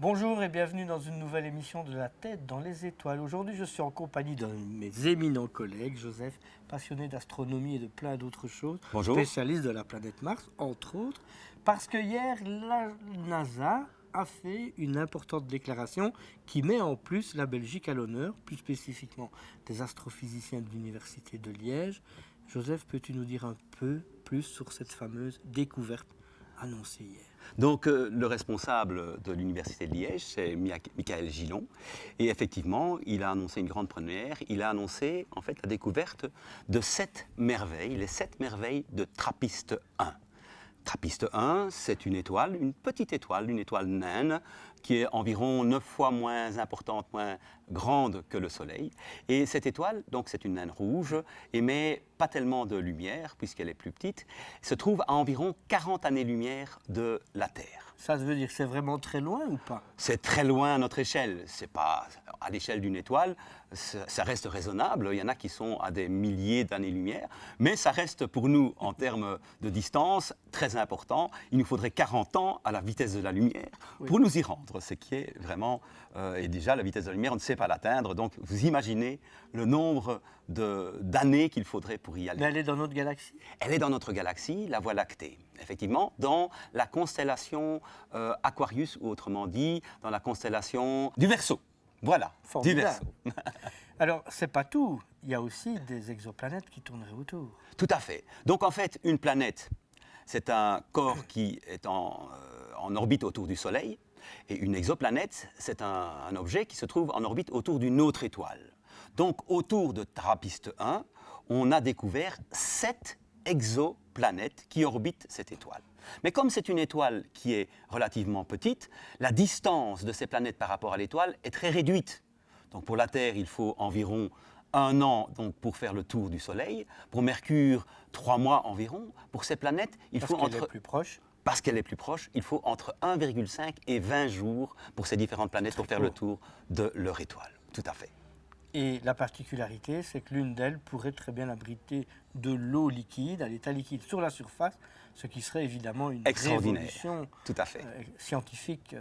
Bonjour et bienvenue dans une nouvelle émission de La Tête dans les étoiles. Aujourd'hui, je suis en compagnie d'un de mes éminents collègues, Joseph, passionné d'astronomie et de plein d'autres choses, Bonjour. spécialiste de la planète Mars, entre autres, parce que hier, la NASA a fait une importante déclaration qui met en plus la Belgique à l'honneur, plus spécifiquement des astrophysiciens de l'Université de Liège. Joseph, peux-tu nous dire un peu plus sur cette fameuse découverte annoncée hier? Donc, le responsable de l'Université de Liège, c'est Michael Gillon. Et effectivement, il a annoncé une grande première. Il a annoncé, en fait, la découverte de 7 merveilles, les 7 merveilles de TRAPPIST 1. TRAPPIST 1, c'est une étoile, une petite étoile, une étoile naine, qui est environ 9 fois moins importante, moins grande que le Soleil. Et cette étoile, donc c'est une naine rouge, émet pas tellement de lumière, puisqu'elle est plus petite, se trouve à environ 40 années-lumière de la Terre. Ça veut dire que c'est vraiment très loin ou pas? C'est très loin à notre échelle. C'est pas à l'échelle d'une étoile, ça reste raisonnable. Il y en a qui sont à des milliers d'années-lumière, mais ça reste pour nous, en termes de distance, très important. Il nous faudrait 40 ans à la vitesse de la lumière pour nous y rendre, ce qui est vraiment... et déjà, la vitesse de la lumière, on ne sait pas l'atteindre. Donc, vous imaginez le nombre d'années qu'il faudrait pour y aller. Mais elle est dans notre galaxie? Elle est dans notre galaxie, la Voie lactée. Effectivement, dans la constellation Aquarius, ou autrement dit, dans la constellation du Verseau. Voilà, du Verseau. Alors, c'est pas tout. Il y a aussi des exoplanètes qui tourneraient autour. Tout à fait. Donc, en fait, une planète, c'est un corps qui est en orbite autour du Soleil. Et une exoplanète, c'est un objet qui se trouve en orbite autour d'une autre étoile. Donc, autour de TRAPPIST 1, on a découvert 7 exoplanètes qui orbitent cette étoile. Mais comme c'est une étoile qui est relativement petite, la distance de ces planètes par rapport à l'étoile est très réduite. Donc pour la Terre, il faut environ 1 an donc, pour faire le tour du Soleil. Pour Mercure, 3 mois environ. Pour ces planètes, il faut Parce qu'elle est plus proche. Parce qu'elle est plus proche, il faut entre 1,5 et 20 jours pour ces différentes planètes pour faire le tour de leur étoile. Tout à fait. Et la particularité, c'est que l'une d'elles pourrait très bien abriter de l'eau liquide, à l'état liquide sur la surface, ce qui serait évidemment une révolution tout à fait. Scientifique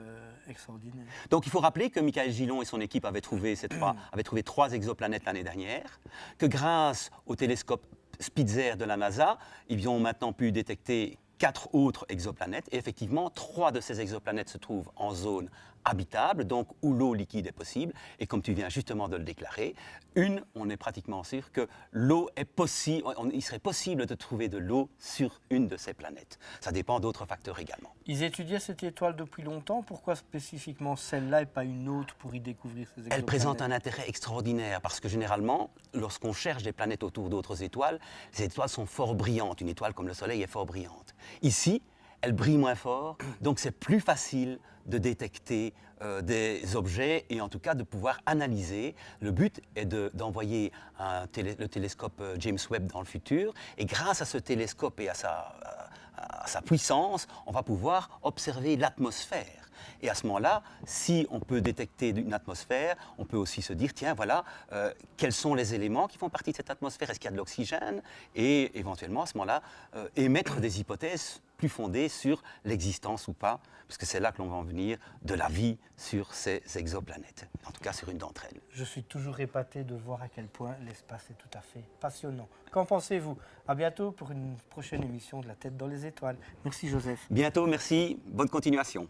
extraordinaire. Donc il faut rappeler que Michael Gillon et son équipe avaient trouvé 3 exoplanètes l'année dernière, que grâce au télescope Spitzer de la NASA, ils ont maintenant pu détecter 4 autres exoplanètes. Et effectivement, 3 de ces exoplanètes se trouvent en zone habitable, donc où l'eau liquide est possible. Et comme tu viens justement de le déclarer, on est pratiquement sûr que l'eau est possible, il serait possible de trouver de l'eau sur une de ces planètes. Ça dépend d'autres facteurs également. Ils étudiaient cette étoile depuis longtemps. Pourquoi spécifiquement celle-là et pas une autre pour y découvrir ces exoplanètes? Elle présente un intérêt extraordinaire parce que généralement, lorsqu'on cherche des planètes autour d'autres étoiles, ces étoiles sont fort brillantes. Une étoile comme le Soleil est fort brillante. Ici, elle brille moins fort, donc c'est plus facile de détecter des objets et en tout cas de pouvoir analyser. Le but est d'envoyer le télescope James Webb dans le futur et grâce à ce télescope et à sa puissance, on va pouvoir observer l'atmosphère. Et à ce moment-là, si on peut détecter une atmosphère, on peut aussi se dire, tiens, voilà, quels sont les éléments qui font partie de cette atmosphère? Est-ce qu'il y a de l'oxygène? Et éventuellement, à ce moment-là, émettre des hypothèses plus fondées sur l'existence ou pas, puisque c'est là que l'on va en venir de la vie sur ces exoplanètes, en tout cas sur une d'entre elles. Je suis toujours épaté de voir à quel point l'espace est tout à fait passionnant. Qu'en pensez-vous? À bientôt pour une prochaine émission de La Tête dans les étoiles. Merci Joseph. Bientôt, merci, bonne continuation.